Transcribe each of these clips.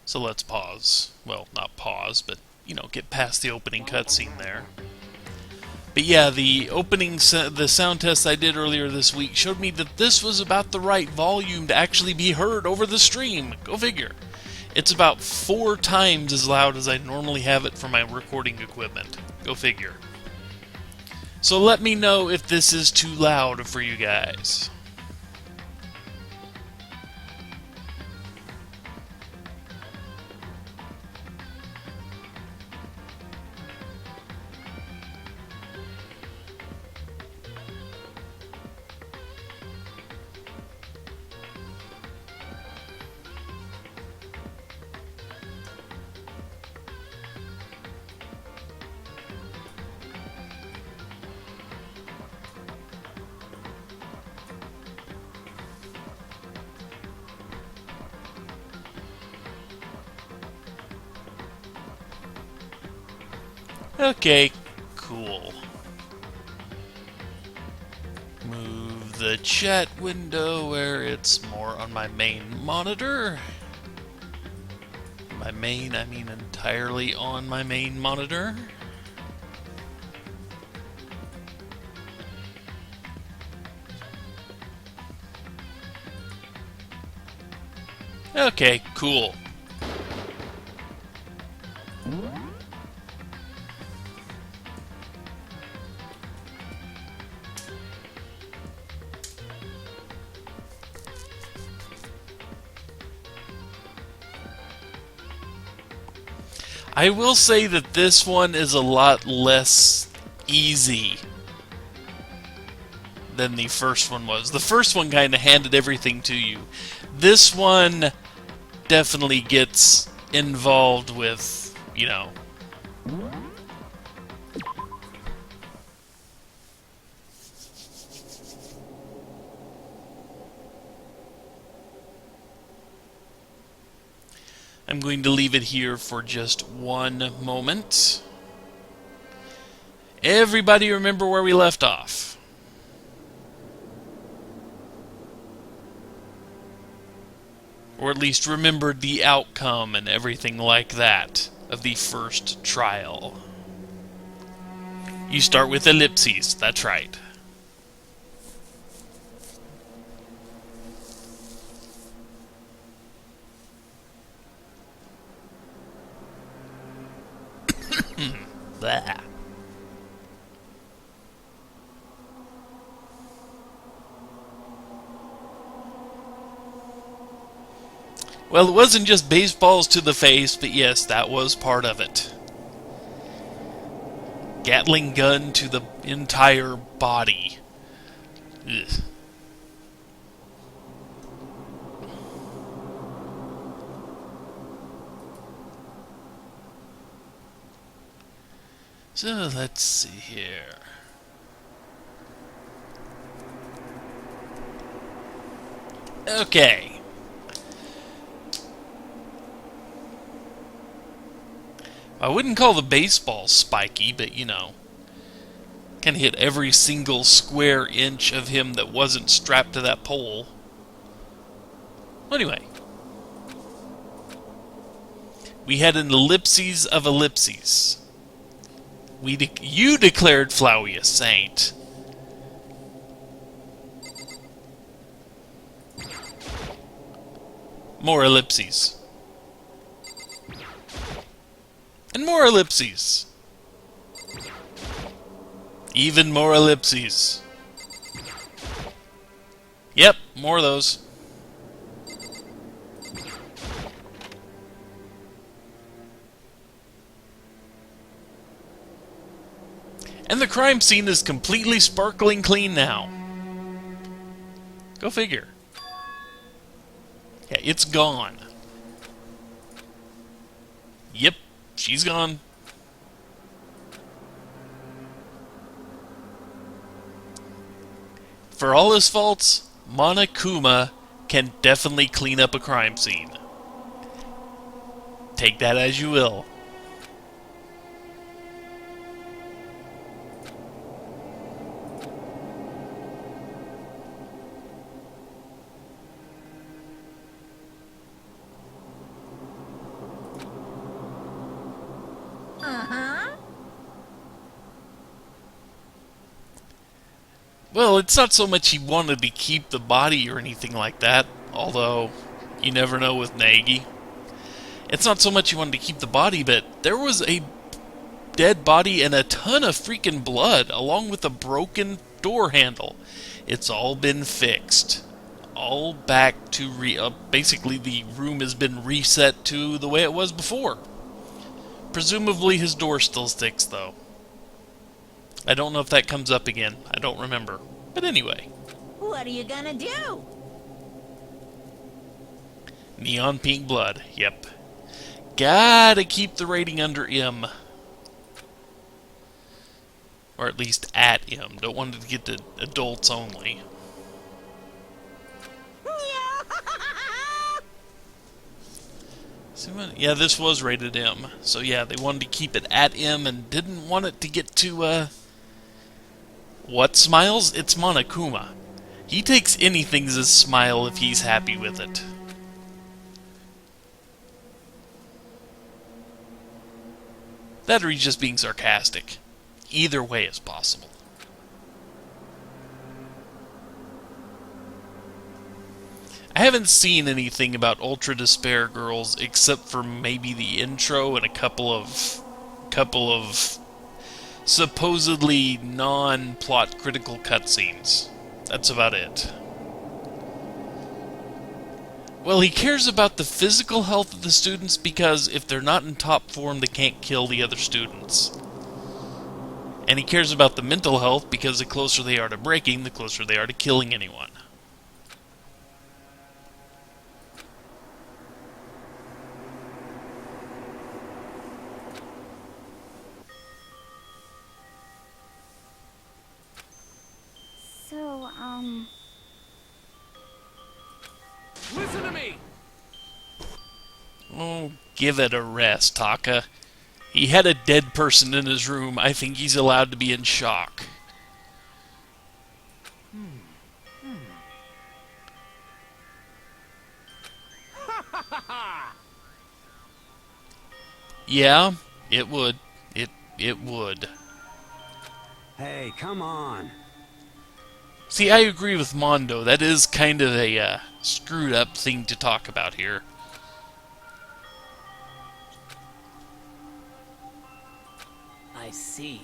So let's pause. Well, not pause, but, get past the opening cutscene there. But yeah, the sound test I did earlier this week showed me that this was about the right volume to actually be heard over the stream. Go figure. It's about 4 times as loud as I normally have it for my recording equipment. Go figure. So let me know if this is too loud for you guys. Okay, cool. Move the chat window where it's more on my main monitor. By main, I mean entirely on my main monitor. Okay, cool. I will say that this one is a lot less easy than the first one was. The first one kind of handed everything to you. This one definitely gets involved with, I'm going to leave it here for just one moment. Everybody remember where we left off. Or at least remembered the outcome and everything like that of the first trial. You start with ellipses, that's right. Blah. Well, it wasn't just baseballs to the face, but yes, that was part of it. Gatling gun to the entire body. Ugh. So, let's see here. Okay. I wouldn't call the baseball spiky, but can hit every single square inch of him that wasn't strapped to that pole. Anyway. We had an ellipses of ellipses. You declared Flowey a saint. More ellipses. And more ellipses. Even more ellipses. Yep, more of those. And the crime scene is completely sparkling clean now. Go figure. Yeah, it's gone. Yep, she's gone. For all his faults, Monokuma can definitely clean up a crime scene. Take that as you will. Well, it's not so much he wanted to keep the body or anything like that, although you never know with Nagy. It's not so much he wanted to keep the body, but there was a dead body and a ton of freaking blood, along with a broken door handle. It's all been fixed. All back to basically the room has been reset to the way it was before. Presumably his door still sticks, though. I don't know if that comes up again. I don't remember. But anyway. What are you gonna do? Neon pink blood. Yep. Gotta keep the rating under M. Or at least at M. Don't want it to get to adults only. Yeah, this was rated M. So yeah, they wanted to keep it at M and didn't want it to get to, what smiles? It's Monokuma. He takes anything as a smile if he's happy with it. That or he's just being sarcastic. Either way is possible. I haven't seen anything about Ultra Despair Girls except for maybe the intro and a couple of supposedly non-plot critical cutscenes. That's about it. Well, he cares about the physical health of the students because if they're not in top form, they can't kill the other students. And he cares about the mental health because the closer they are to breaking, the closer they are to killing anyone. So, Listen to me! Oh, give it a rest, Taka. He had a dead person in his room. I think he's allowed to be in shock. Yeah, it would. It would. Hey, come on. See, I agree with Mondo. That is kind of a screwed up thing to talk about here. I see.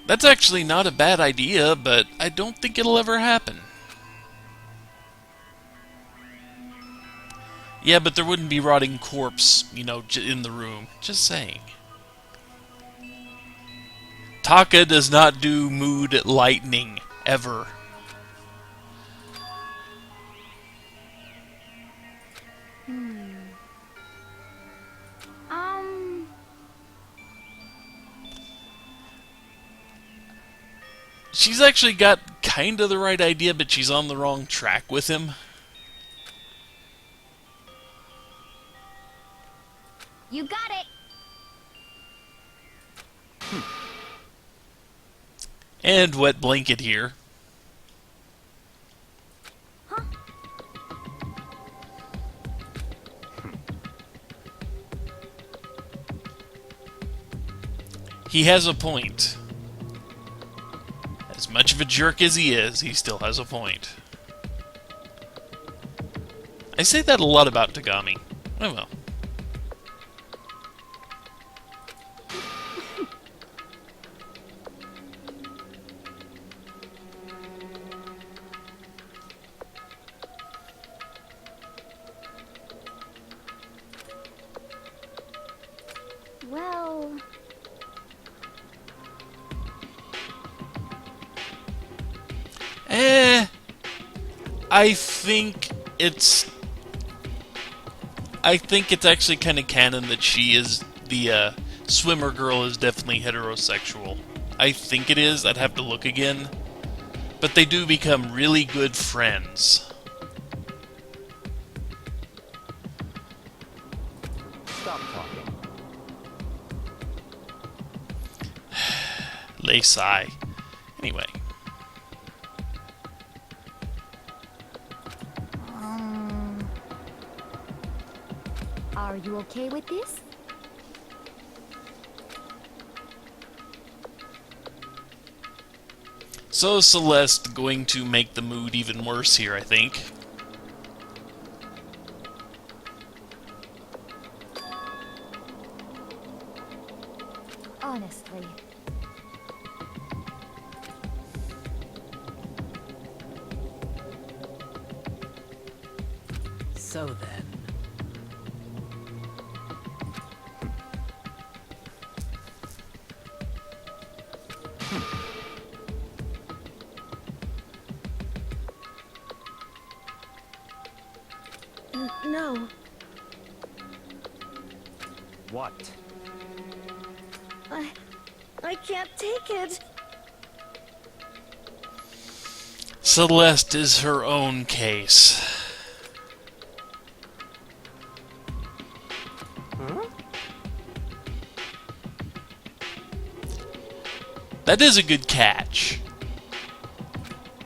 That's actually not a bad idea, but I don't think it'll ever happen. Yeah, but there wouldn't be rotting corpse, in the room. Just saying. Taka does not do mood lightning, ever. She's actually got kind of the right idea, but she's on the wrong track with him. you got it! And wet blanket here. Huh? He has a point. As much of a jerk as he is, he still has a point. I say that a lot about Tagami. Oh well. Well... I think it's actually kind of canon that she is the swimmer girl is definitely heterosexual. I think it is. I'd have to look again. But they do become really good friends. Stop talking. They sigh. Anyway. Are you okay with this? So Celeste going to make the mood even worse here, I think. Honestly. So then. No. What? I can't take it. Celeste is her own case. Huh? That is a good catch.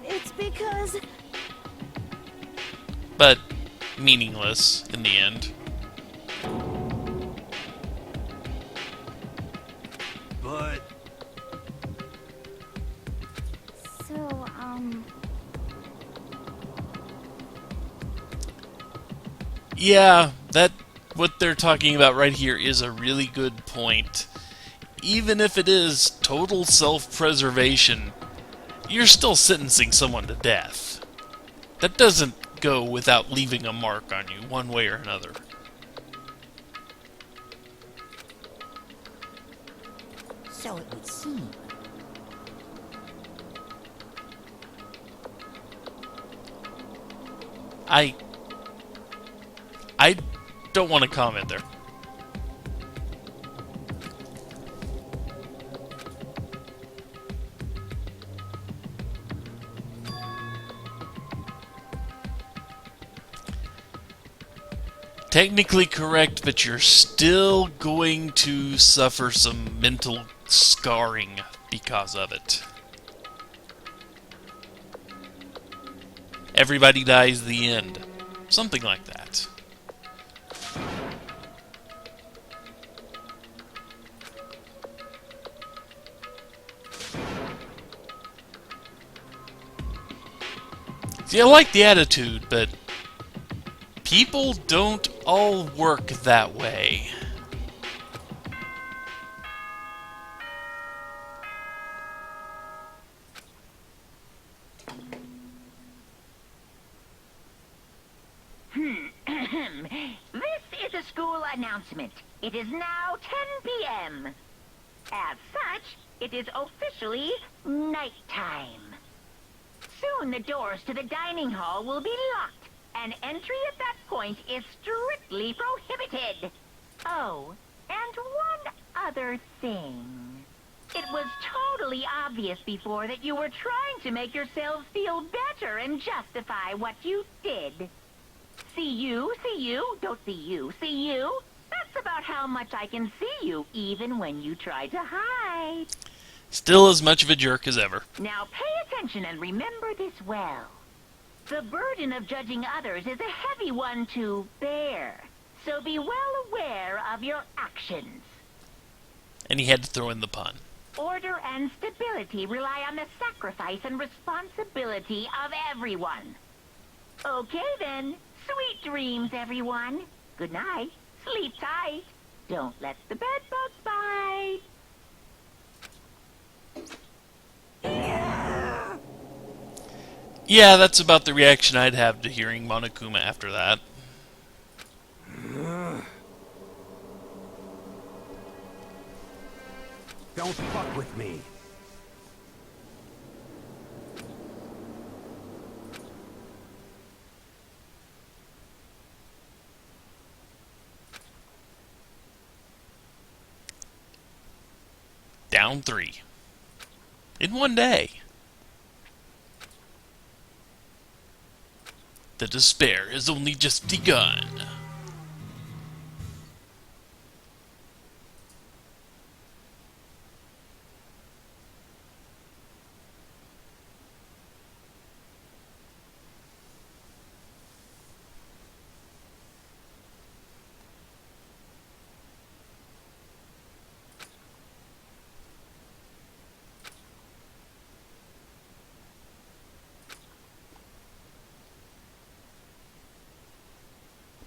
It's because But meaningless in the end. But so Yeah, what they're talking about right here is a really good point. Even if it is total self-preservation, you're still sentencing someone to death. That doesn't go without leaving a mark on you, one way or another. So it would seem. I don't want to comment there. Technically correct, but you're still going to suffer some mental scarring because of it. Everybody dies the end. Something like that. See, I like the attitude, but people don't all work that way. This is a school announcement. It is now 10 p.m. As such, it is officially nighttime. Soon the doors to the dining hall will be locked, and entry at that point is strictly prohibited. Oh, and one other thing. It was totally obvious before that you were trying to make yourselves feel better and justify what you did. See you, don't see you, see you. That's about how much I can see you, even when you try to hide. Still as much of a jerk as ever. Now pay attention and remember this well. The burden of judging others is a heavy one to bear, so be well aware of your actions. And he had to throw in the pun. Order and stability rely on the sacrifice and responsibility of everyone. Okay then. Sweet dreams, everyone. Good night. Sleep tight. Don't let the bed bugs bite. Yeah, that's about the reaction I'd have to hearing Monokuma after that. don't fuck with me. Down 3. In one day. The despair has only just begun.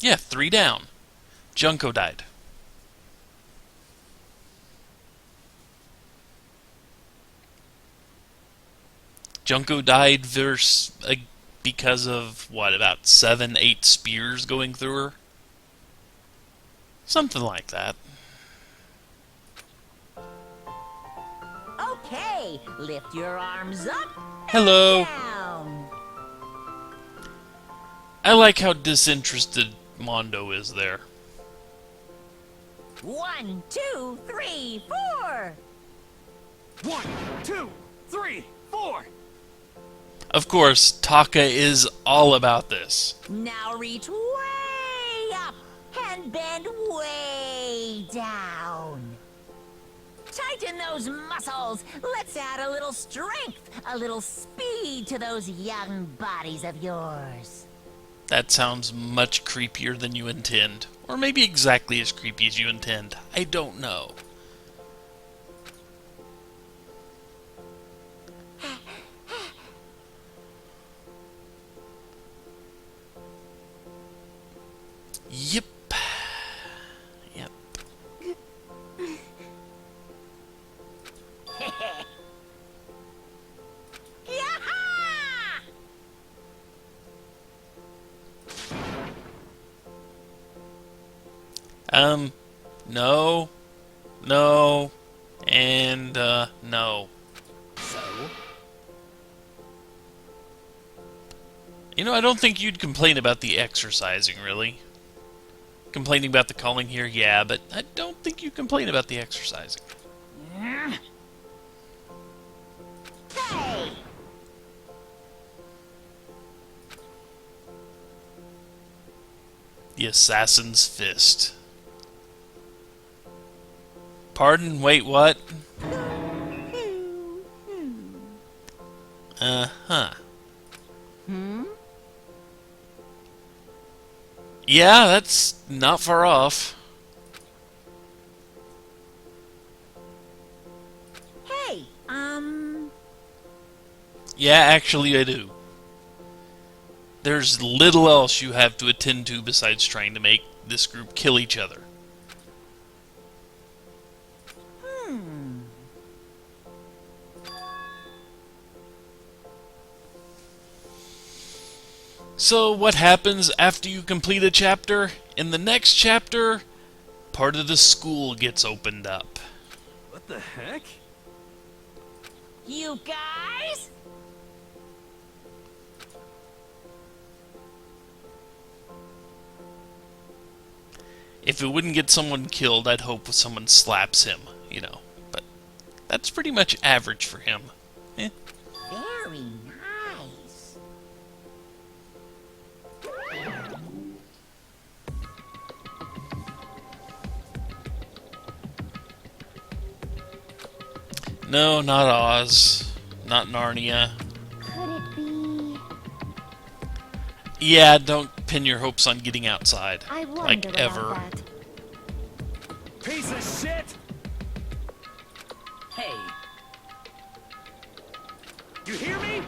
Yeah, 3 down. Junko died. Junko died because of, what, about 7, 8 spears going through her? Something like that. Okay, lift your arms up. Hello. Down. I like how disinterested Mondo is there. 1, 2, 3, 4. 1, 2, 3, 4. Of course, Taka is all about this. Now reach way up and bend way down. Tighten those muscles. Let's add a little strength, a little speed to those young bodies of yours. That sounds much creepier than you intend. Or maybe exactly as creepy as you intend. I don't know. Yep. Yep. Yaha! No. No. And, no. So? You know, I don't think you'd complain about the exercising, really. Complaining about the calling here, yeah, but I don't think you complain about the exercising. Hey! The Assassin's Fist. Pardon? Wait, what? Uh-huh. Yeah, that's not far off. Hey, Yeah, actually I do. There's little else you have to attend to besides trying to make this group kill each other. So, what happens after you complete a chapter? In the next chapter, part of the school gets opened up. What the heck? you guys? If it wouldn't get someone killed, I'd hope someone slaps him, you know. But that's pretty much average for him. Eh. Very nice. No, not Oz. Not Narnia. Could it be? Yeah, don't pin your hopes on getting outside. I wondered Like, ever. about that. Piece of shit! Hey, You hear me?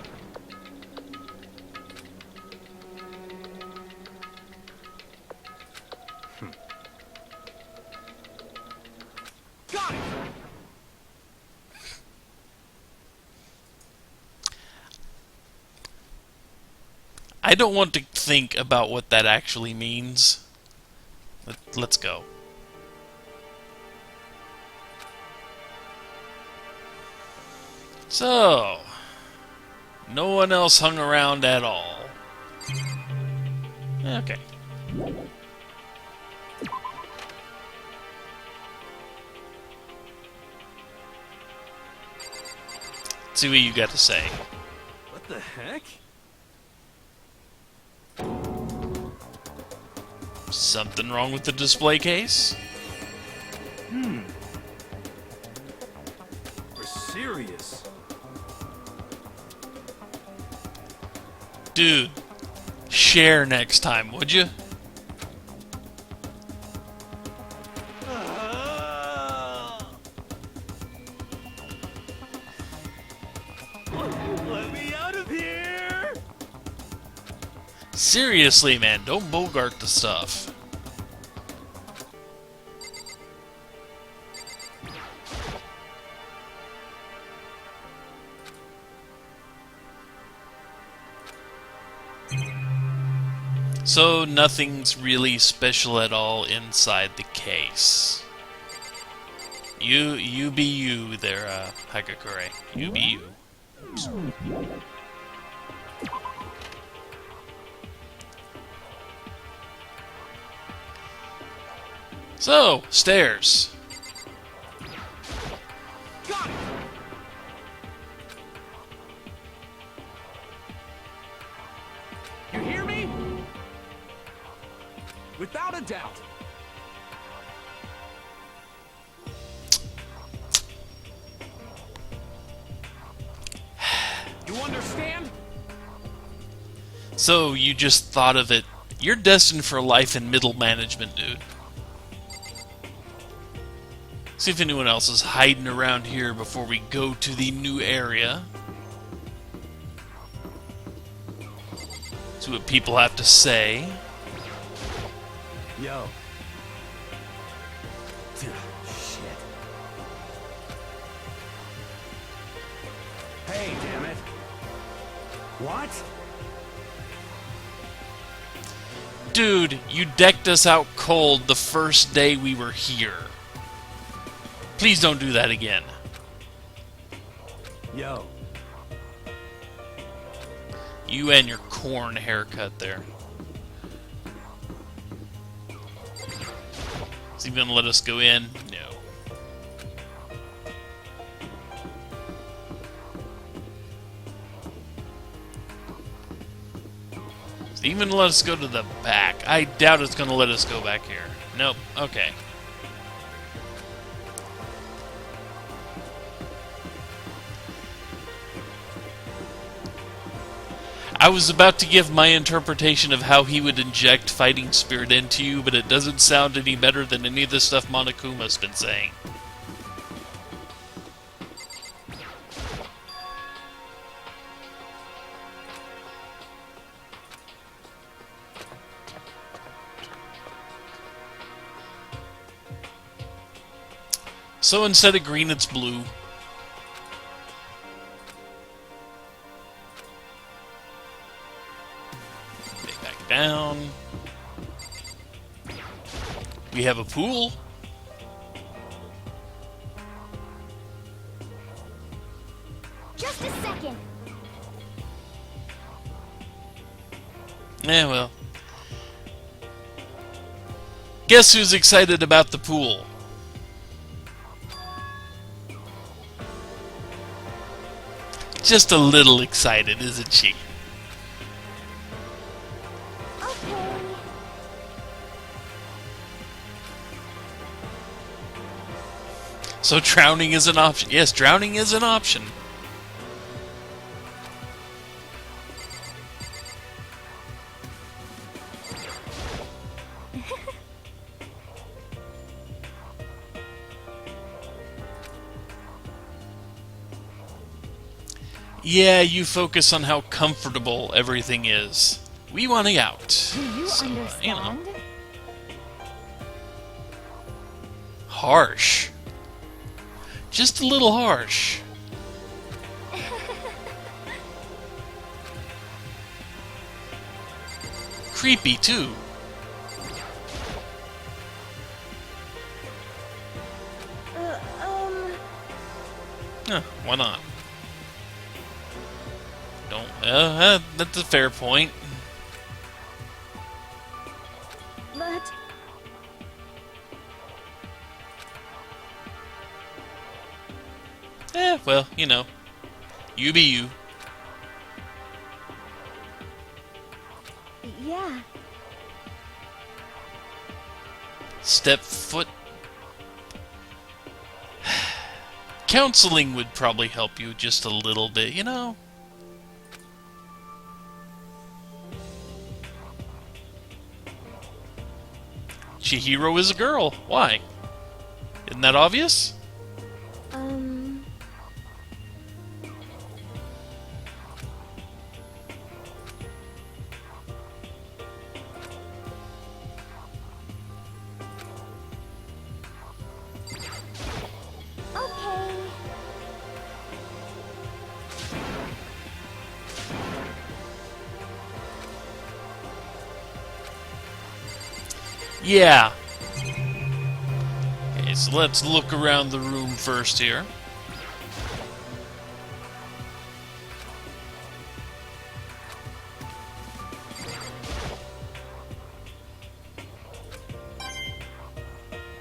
Got it! I don't want to think about what that actually means. Let's go. So, no one else hung around at all. Okay. Let's see what you got to say. What the heck? Something wrong with the display case? We're serious. Dude, share next time, would you? Let me out of here! Seriously, man, don't bogart the stuff. So nothing's really special at all inside the case. You be you there, Hagakure. You be you. So, stairs. Got it! You hear me? Without a doubt. You understand? So, you just thought of it. You're destined for life in middle management, dude. See if anyone else is hiding around here before we go to the new area. See what people have to say. Yo. Dude, shit. Hey, damn it. What? Dude, you decked us out cold the first day we were here. Please don't do that again. Yo. You and your corn haircut there. Is he gonna let us go in? No. Is he even let us go to the back? I doubt it's gonna let us go back here. Nope. Okay. I was about to give my interpretation of how he would inject fighting spirit into you, but it doesn't sound any better than any of the stuff Monokuma's been saying. So instead of green, it's blue. Down. We have a pool. Just a second. Well. Guess who's excited about the pool? Just a little excited, isn't she? Okay. So drowning is an option. Yes, drowning is an option. Yeah, you focus on how comfortable everything is. We want to out. Do you So, understand? you know. Harsh. Just a little harsh. Creepy, too. Why not? Don't. That's a fair point. But Well, you know. You be you. yeah, Step foot. Counseling would probably help you just a little bit, you know? Chihiro is a girl. Why? Isn't that obvious? Yeah. Okay, so let's look around the room first here.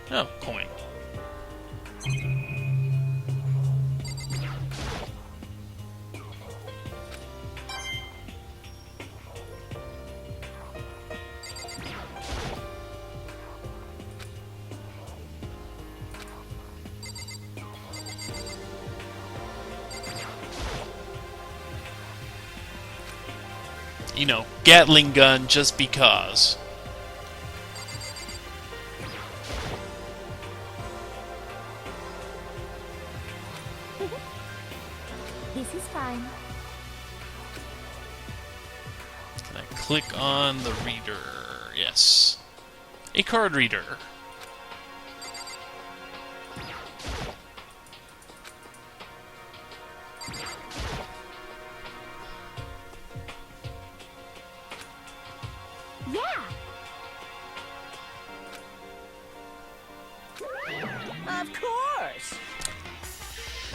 Oh, coin. You know, Gatling gun just because. This is fine. Can I click on the reader? Yes. A card reader. Yeah. Of course.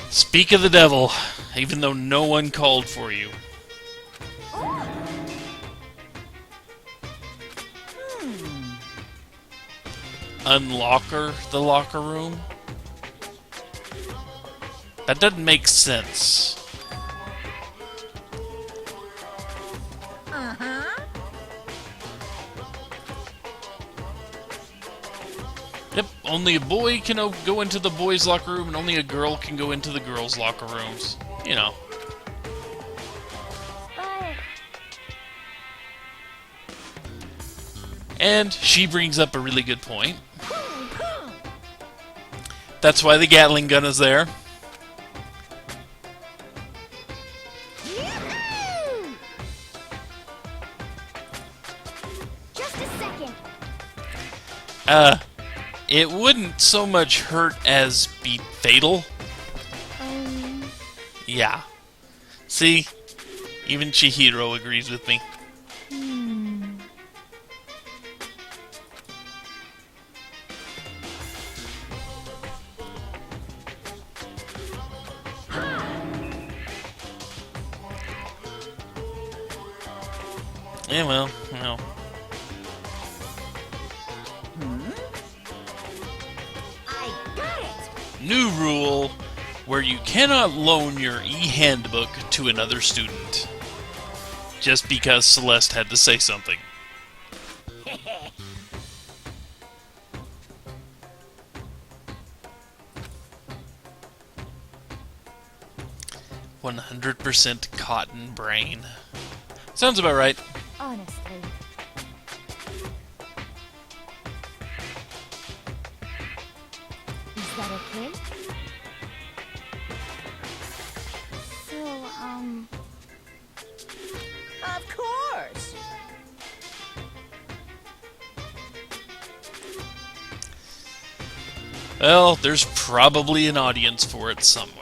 Speak of the devil, even though no one called for you. Unlocker the locker room? That doesn't make sense. Uh-huh. Yep, only a boy can go into the boys' locker room, and only a girl can go into the girls' locker rooms. You know. But And she brings up a really good point. That's why the Gatling gun is there. Yahoo! Just a second. It wouldn't so much hurt as be fatal. Yeah. See? Even Chihiro agrees with me. Yeah, well. I got it. New rule where you cannot loan your e-handbook to another student. Just because Celeste had to say something. 100% cotton brain. Sounds about right. Honestly. Is that okay? So, Of course. Well, there's probably an audience for it somewhere.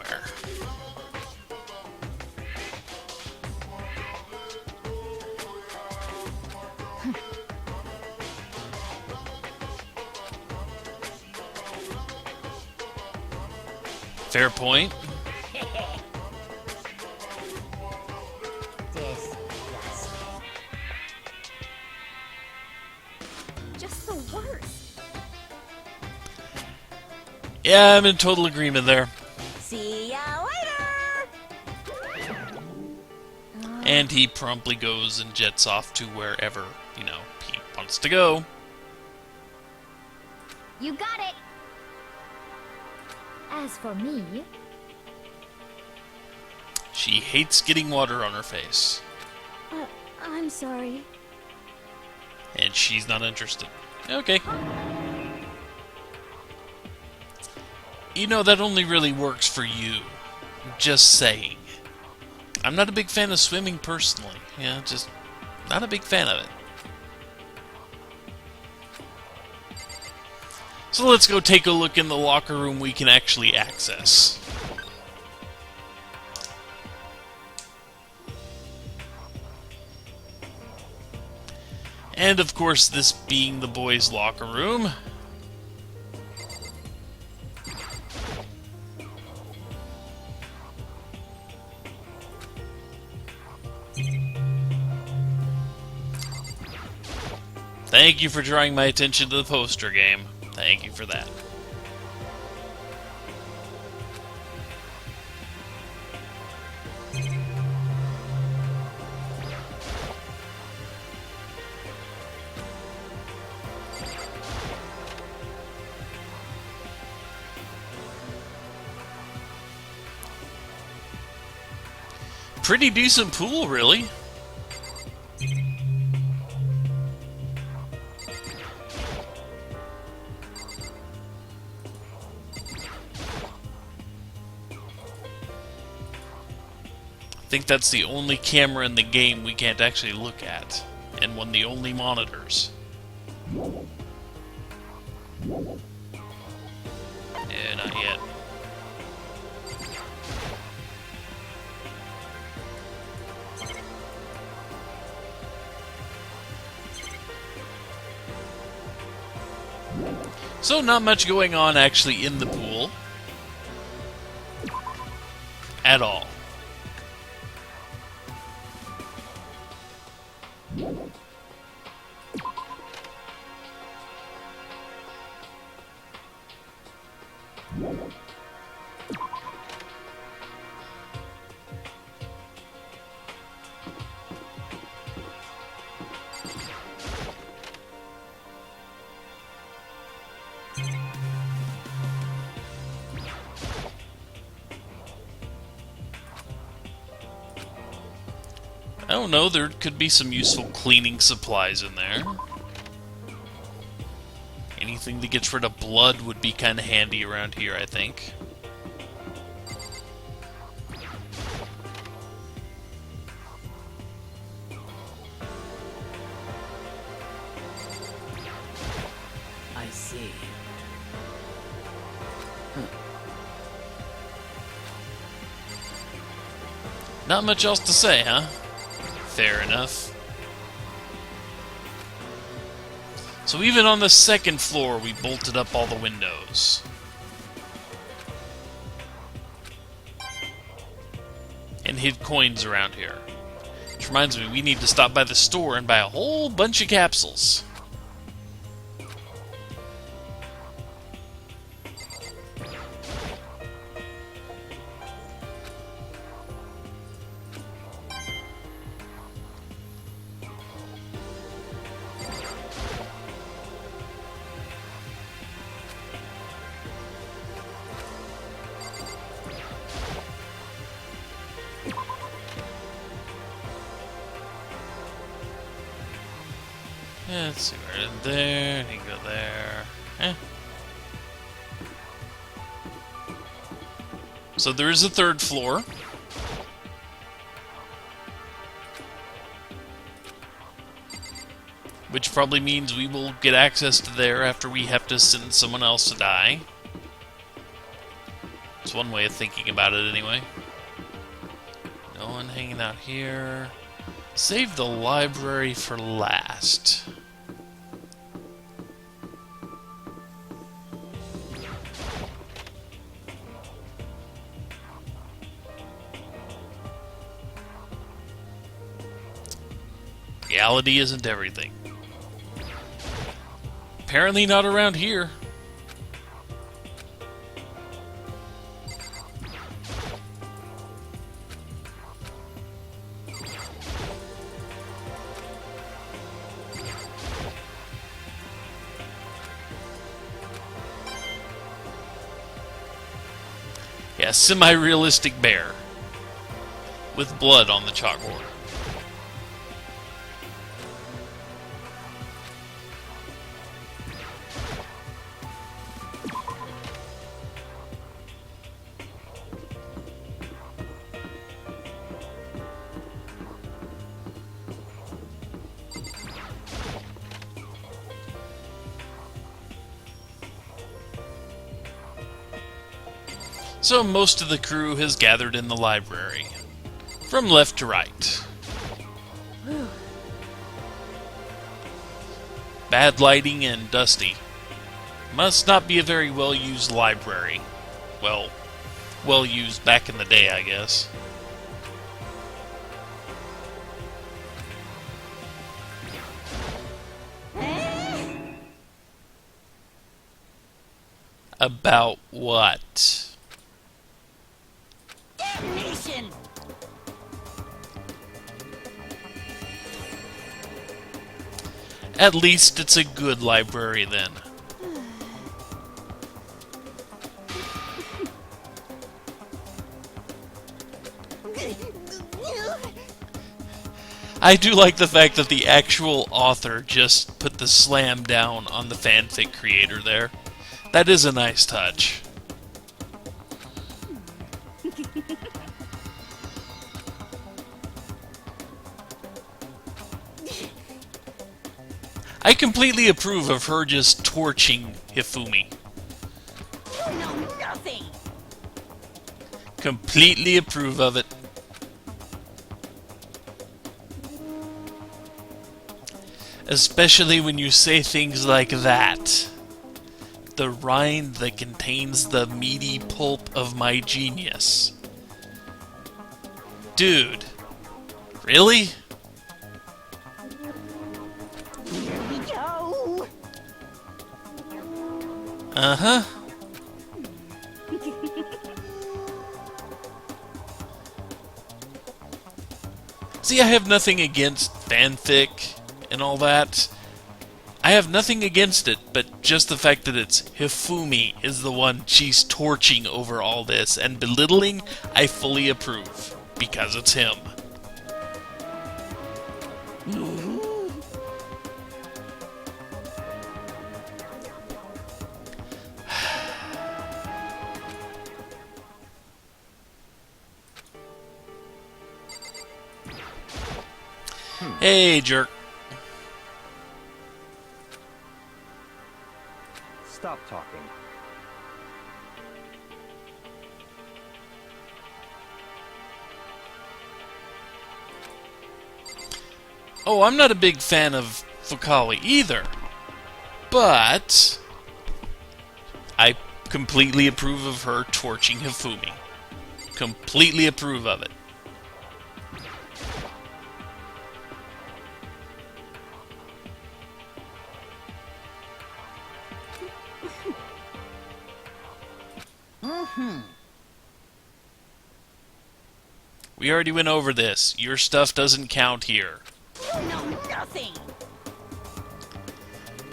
Fair point. Disgusting. just the worst. Yeah, I'm in total agreement there. See ya later. And he promptly goes and jets off to wherever, he wants to go. You got it. As for me, She hates getting water on her face. I'm sorry. And she's not interested. Okay. That only really works for you. Just saying. I'm not a big fan of swimming personally. Yeah, just not a big fan of it. So let's go take a look in the locker room we can actually access. And of course, this being the boys' locker room. Thank you for drawing my attention to the poster, game. Thank you for that. Pretty decent pool, really. I think that's the only camera in the game we can't actually look at, and one of the only monitors. Yeah, not yet. So not much going on actually in the pool. At all. I don't know, there could be some useful cleaning supplies in there. Anything that gets rid of blood would be kind of handy around here, I think. I see. Not much else to say, huh? Fair enough. So even on the second floor, we bolted up all the windows. And hid coins around here. Which reminds me, we need to stop by the store and buy a whole bunch of capsules. Let's see, we're in there, you can go there. So there is a third floor. Which probably means we will get access to there after we have to send someone else to die. It's one way of thinking about it anyway. No one hanging out here. Save the library for last. Reality isn't everything. Apparently not around here. Yeah, semi-realistic bear. With blood on the chalkboard. So most of the crew has gathered in the library, from left to right. Bad lighting and dusty. Must not be a very well-used library. Well, well-used back in the day, I guess. About what? Damnation! At least it's a good library then. I do like the fact that the actual author just put the slam down on the fanfic creator there. That is a nice touch. I completely approve of her just torching Hifumi. You know nothing! Completely approve of it. Especially when you say things like that. The rind that contains the meaty pulp of my genius. Dude. Really? Here we go! Uh-huh. See, I have nothing against fanfic and all that. I have nothing against it, but just the fact that it's Hifumi is the one she's torching over all this and belittling, I fully approve. Because it's him. Hey, jerk. Stop talking. Oh, I'm not a big fan of Fukali either. But I completely approve of her torching Hifumi. Completely approve of it. We already went over this. Your stuff doesn't count here. You know nothing!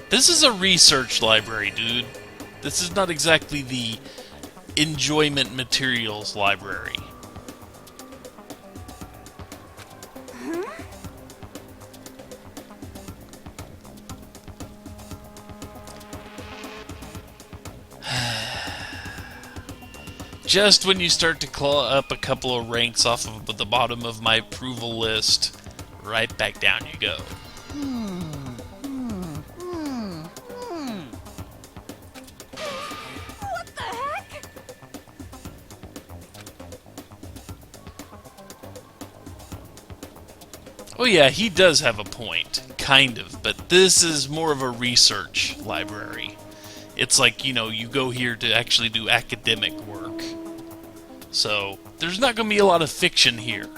This is a research library, dude. This is not exactly the enjoyment materials library. Just when you start to claw up a couple of ranks off of the bottom of my approval list, right back down you go. What the heck? Oh yeah, he does have a point. Kind of. But this is more of a research library. It's like, you know, you go here to actually do academic work. So, there's not going to be a lot of fiction here.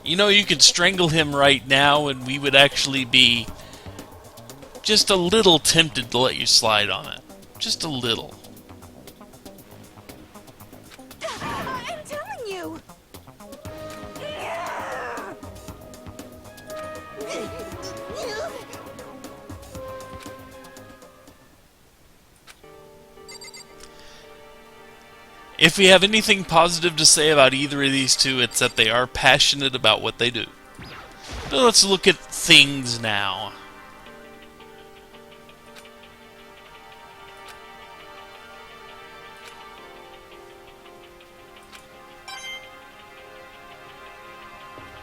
You know, you could strangle him right now and we would actually be just a little tempted to let you slide on it. Just a little. I'm telling you! If we have anything positive to say about either of these two, it's that they are passionate about what they do. But let's look at things now.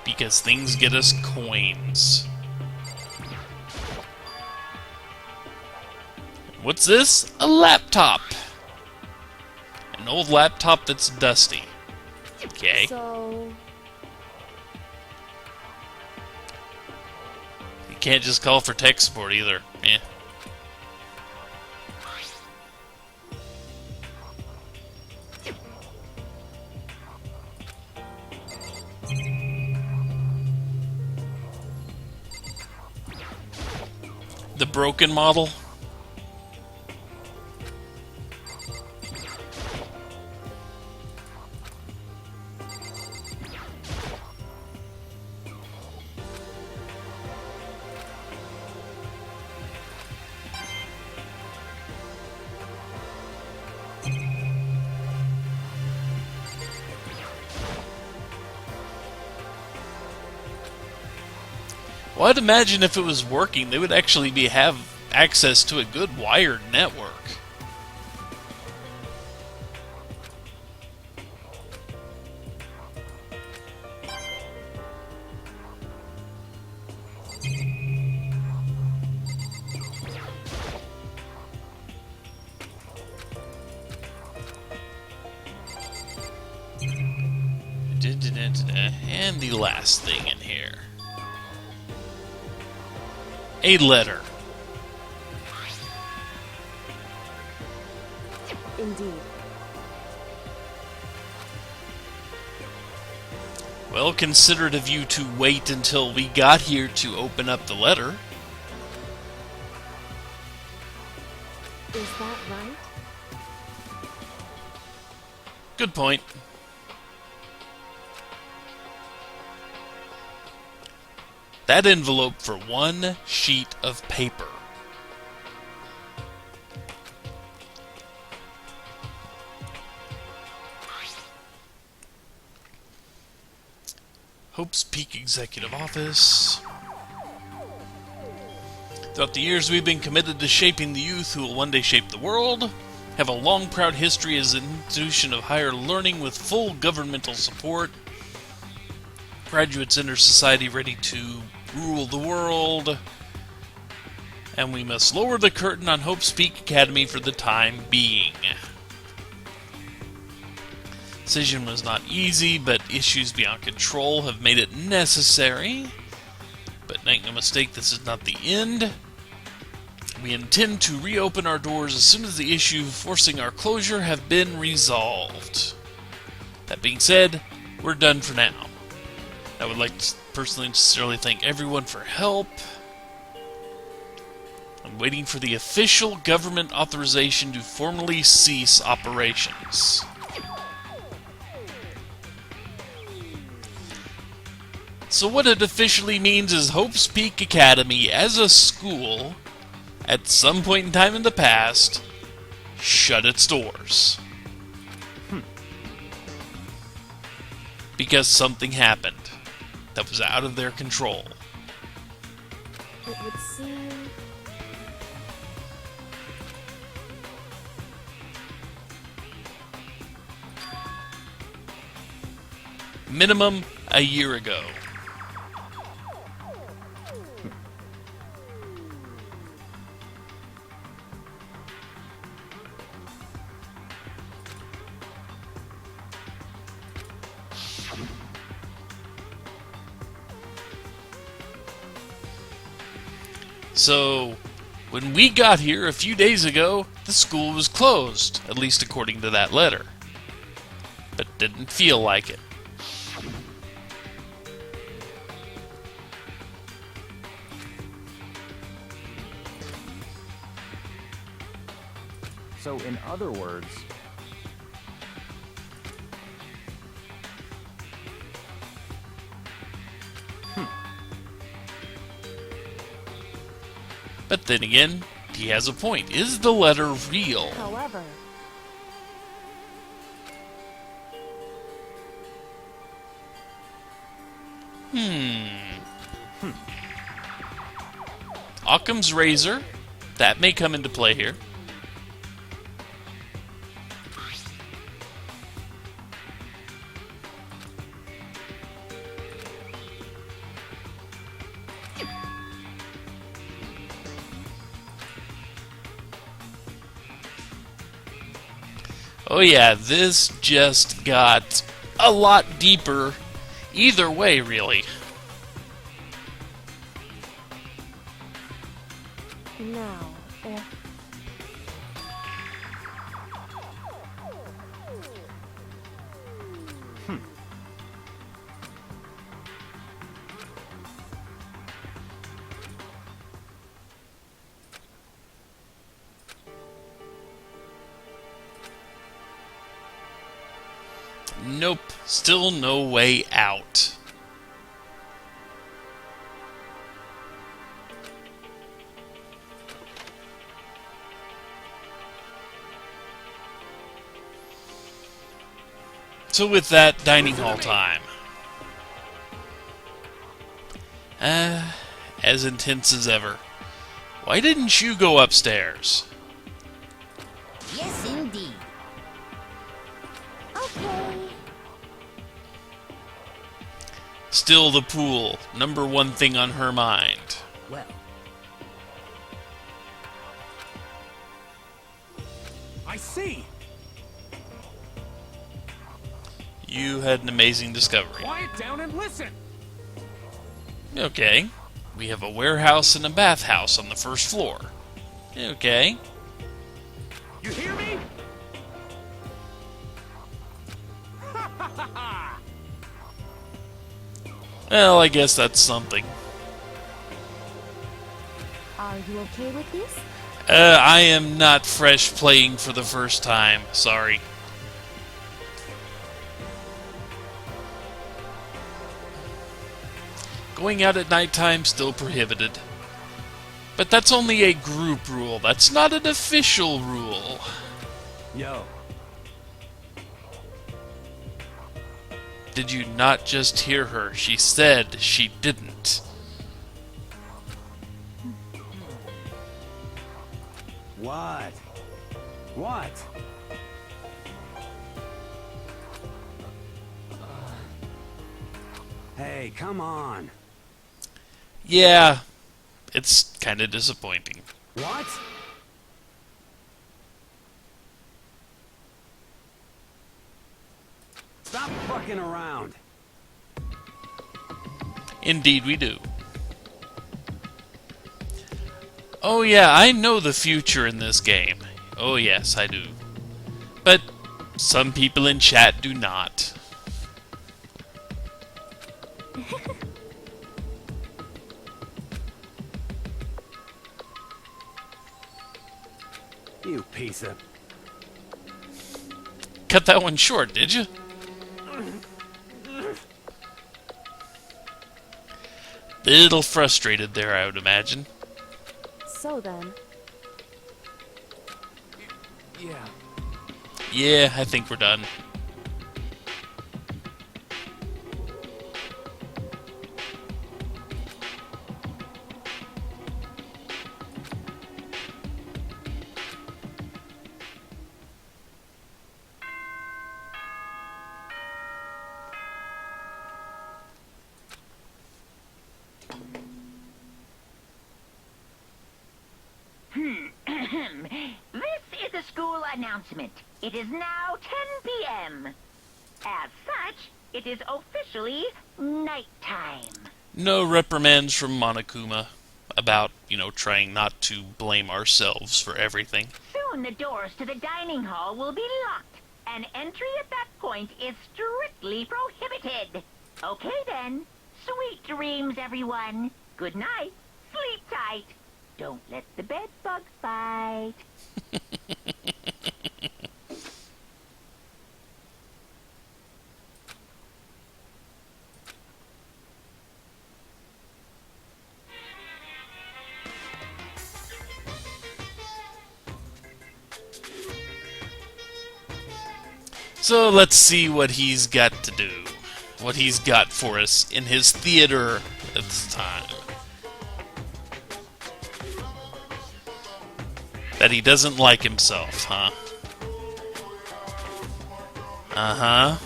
Because things get us coins. What's this? A laptop! An old laptop that's dusty. Okay. So, You can't just call for tech support either. Eh. The broken model? Well, I'd imagine if it was working, they would actually have access to a good wired network. And the last thing in here. A letter. indeed. Well, considerate of you to wait until we got here to open up the letter. Is that right? Good point. That envelope for one sheet of paper. Hope's Peak Executive Office. Throughout the years, we've been committed to shaping the youth who will one day shape the world. Have a long, proud history as an institution of higher learning with full governmental support. Graduates enter society ready to rule the world. And we must lower the curtain on Hope's Peak Academy for the time being. Decision was not easy, but issues beyond control have made it necessary. But make no mistake, this is not the end. We intend to reopen our doors as soon as the issue forcing our closure have been resolved. That being said, we're done for now. I would like to personally and sincerely thank everyone for help. I'm waiting for the official government authorization to formally cease operations. So what it officially means is Hope's Peak Academy, as a school, at some point in time in the past, shut its doors. Because something happened that was out of their control. It would seem... Minimum a year ago. So, when we got here a few days ago, the school was closed, at least according to that letter. But didn't feel like it. So, in other words, But then again, he has a point. Is the letter real? However... Occam's razor. That may come into play here. Oh yeah, this just got a lot deeper either way, really. Now, Nope, still no way out. So with that, dining hall time. As intense as ever. Why didn't you go upstairs? Yes, indeed. okay. Still the pool, number one thing on her mind. Well, I see. You had an amazing discovery. Quiet down and listen. Okay. We have a warehouse and a bathhouse on the first floor. Okay. You hear me? Well, I guess that's something. Are you okay with this? I am not fresh playing for the first time. Sorry. Going out at nighttime still prohibited. But that's only a group rule. That's not an official rule. Yo. Did you not just hear her? She said she didn't. What? What? Hey, come on. Yeah, it's kind of disappointing. What? Stop fucking around. Indeed we do. Oh yeah, I know the future in this game. Oh yes, I do. But some people in chat do not. You piece of... Cut that one short, did you? Little frustrated there, I would imagine. So then, Yeah. Yeah, I think we're done. This is a school announcement. It is now 10 p.m. As such, it is officially nighttime. No reprimands from Monokuma about, trying not to blame ourselves for everything. Soon the doors to the dining hall will be locked, and entry at that point is strictly prohibited. Okay then. Sweet dreams, everyone. Good night. Sleep tight. Don't let the bed bug bite. So let's see what he's got to do. What he's got for us in his theater at this time. That he doesn't like himself, huh? Uh-huh.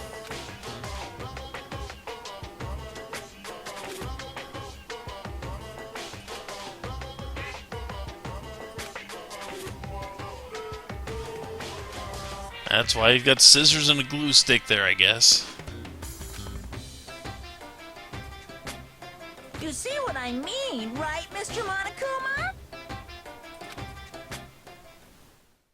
That's why you've got scissors and a glue stick there, I guess. You see what I mean, right, Mr. Monokuma?